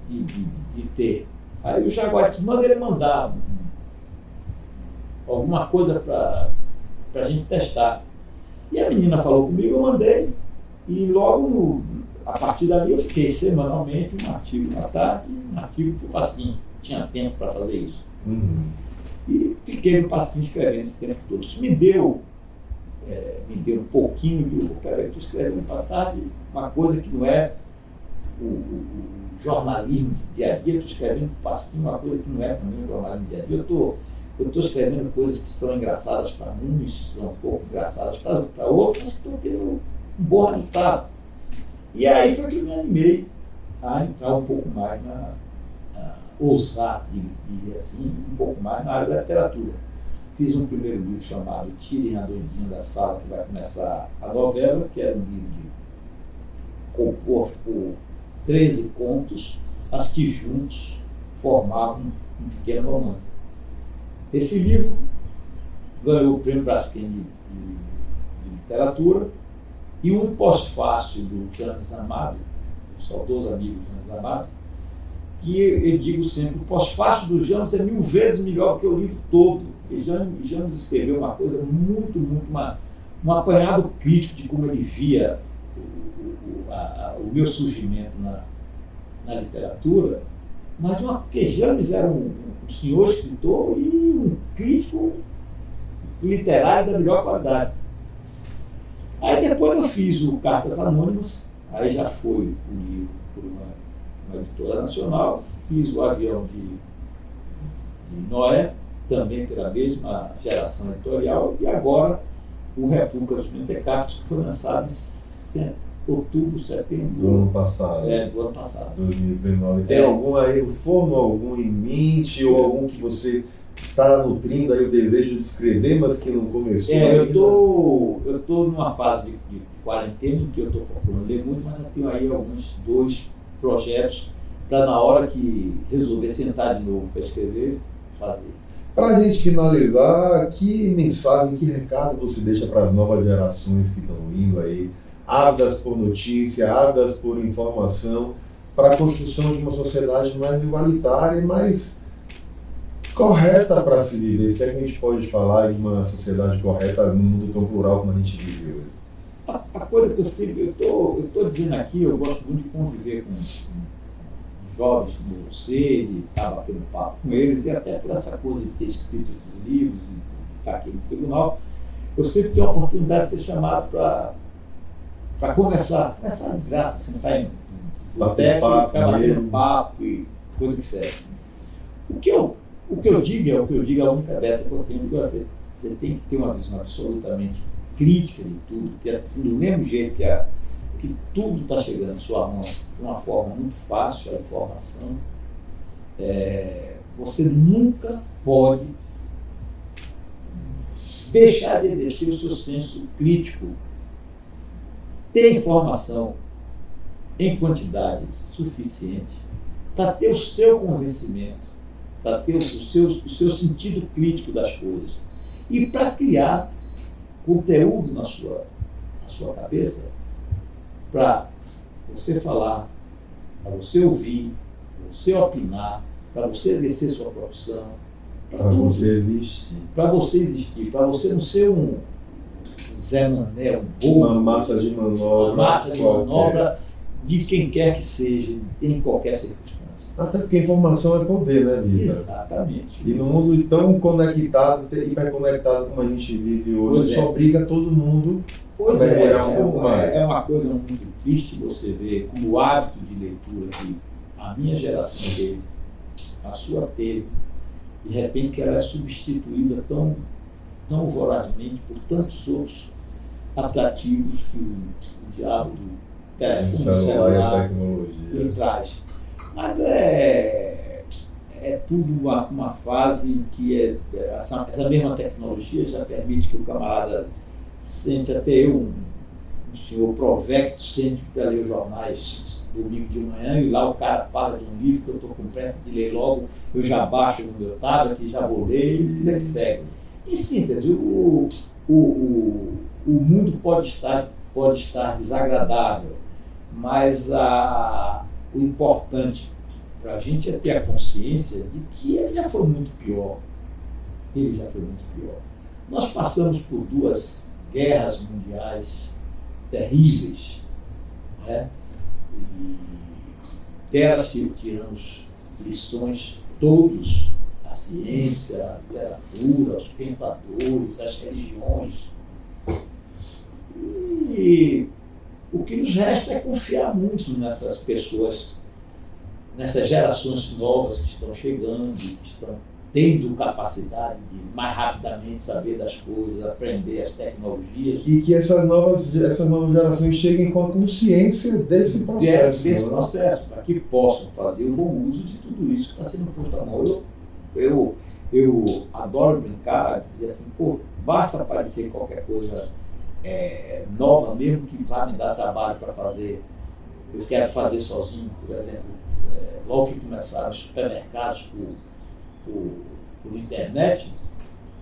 de ter. Aí o Jaguar disse, manda ele mandar alguma coisa para a gente testar. E a menina falou comigo, eu mandei, e logo a partir dali eu fiquei semanalmente um artigo à tarde, um artigo para o Pasquim. Tinha tempo para fazer isso. E fiquei no Pasquim escrevendo esse tempo todo. Isso me deu um pouquinho de peraí, estou escrevendo para tarde uma coisa que não é o jornalismo de dia a dia, estou escrevendo para o Pasquim uma coisa que não é para mim o jornalismo de dia a dia. Eu estou escrevendo coisas que são engraçadas para uns, são um pouco engraçadas para outros, mas estou tendo um bom resultado. E aí foi que me animei a entrar um pouco mais ousar e assim, um pouco mais na área da literatura. Fiz um primeiro livro chamado Tirem a Doidinha da Sala, que vai começar a novela, que era um livro composto por 13 contos, mas que juntos formavam um pequeno romance. Esse livro ganhou o Prêmio Braskem de Literatura e um pós-fácil do James Amado, o saudoso amigo James Amado, que eu digo sempre, o pós-fácil do James é 1000 vezes melhor que o livro todo. E James escreveu uma coisa muito, um apanhado crítico de como ele via o meu surgimento na literatura, mas porque James era um senhor escritor e um crítico literário da melhor qualidade. Aí depois eu fiz o Cartas Anônimas, aí já foi o livro por uma editora nacional, fiz o Avião de Noé, também pela mesma geração editorial, e agora o República dos Mentecaptos, que foi lançado em outubro, setembro do ano passado. Do ano passado. 2019. Tem algum aí, forno algum em mente, ou algum que você está nutrindo aí o desejo de escrever, mas que não começou? Eu estou numa fase de quarentena em que eu estou procurando ler muito, mas eu tenho aí alguns 2 projetos para, na hora que resolver sentar de novo para escrever, fazer. Para a gente finalizar, que mensagem, que recado você deixa para as novas gerações que estão vindo aí, ávidas por notícia, ávidas por informação, para a construção de uma sociedade mais igualitária e mais correta para se viver? Se é que a gente pode falar de uma sociedade correta num mundo tão plural como a gente vive hoje. A coisa que eu estou dizendo aqui, eu gosto muito de conviver com jovens como você, de estar batendo papo com eles, e até por essa coisa de ter escrito esses livros, e estar aqui no tribunal, eu sempre tenho a oportunidade de ser chamado para conversar de graça, sentar em boteco, ficar batendo papo e coisa que serve. O que eu digo é o que eu digo, a única dessa que eu tenho, que você tem que ter uma visão absolutamente crítica de tudo, que assim, do mesmo jeito que tudo está chegando à sua mão de uma forma muito fácil, a informação, você nunca pode deixar de exercer o seu senso crítico, ter informação em quantidade suficiente para ter o seu convencimento, para ter o seu sentido crítico das coisas e para criar conteúdo na sua cabeça para você falar, para você ouvir, para você opinar, para você exercer sua profissão, para você existir, para você não ser um Zé Mané, um bobo, uma massa de manobra de quem quer que seja, em qualquer circunstância. Até porque informação é poder, né, Vitor? Exatamente. E no mundo tão conectado, hiperconectado como a gente vive hoje, só obriga todo mundo a mergulhar um pouco mais. É uma coisa muito triste você ver como o hábito de leitura que a minha geração teve, a sua teve, de repente ela é substituída tão vorazmente por tantos outros atrativos que o diabo do telefone celular lhe traz. Mas é tudo uma fase em que essa mesma tecnologia já permite que o camarada sente, até eu, um senhor provecto, sente para ler os jornais domingo de manhã, e lá o cara fala de um livro que eu estou com pressa de ler logo, eu já baixo no meu tablet, já vou ler e vida que segue. Em síntese, o mundo pode estar desagradável, mas o importante para a gente é ter a consciência de que ele já foi muito pior. Nós passamos por 2 guerras mundiais terríveis, né? E delas tiramos lições todos, a ciência, a literatura, os pensadores, as religiões. E o que nos resta é confiar muito nessas pessoas, nessas gerações novas que estão chegando, que estão tendo capacidade de mais rapidamente saber das coisas, aprender as tecnologias. E que essas novas gerações cheguem com a consciência desse processo. Desse processo, para que possam fazer um bom uso de tudo isso que está sendo posto à mão. Eu adoro brincar, e assim, basta aparecer qualquer coisa nova, mesmo que vá me dar trabalho para fazer. Eu quero fazer sozinho, por exemplo, logo que começaram os supermercados por internet,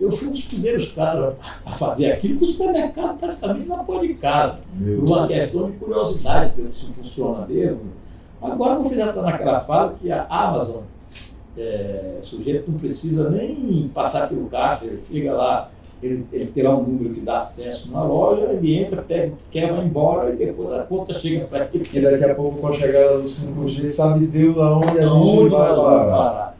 eu fui um dos primeiros caras a fazer aquilo, que o supermercado praticamente na porta de casa, por uma questão de curiosidade, porque isso funciona mesmo. Agora você já está naquela fase que a Amazon, o sujeito não precisa nem passar pelo caixa, ele chega lá, ele tem lá um número que dá acesso numa loja, ele entra, pega o que quer, vai embora, e depois a conta chega para ele. E daqui a pouco, com a chegada do 5G, sabe Deus aonde a gente vai parar.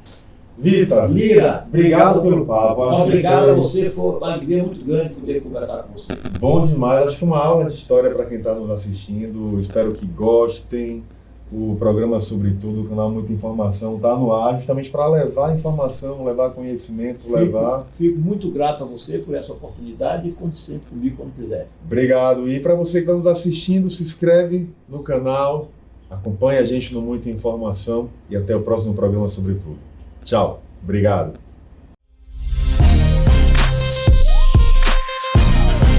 Vita, Lira, obrigado pelo papo. Acho que obrigado a foi você, foi uma alegria muito grande poder conversar com você. bom demais. Acho que uma aula de história para quem está nos assistindo. Espero que gostem. O programa Sobretudo, o canal Muita Informação, está no ar justamente para levar informação, levar conhecimento, levar... Fico muito grato a você por essa oportunidade e conte sempre comigo quando quiser. Obrigado. E para você que está nos assistindo, se inscreve no canal, acompanha a gente no Muita Informação e até o próximo programa Sobretudo. Tchau. Obrigado.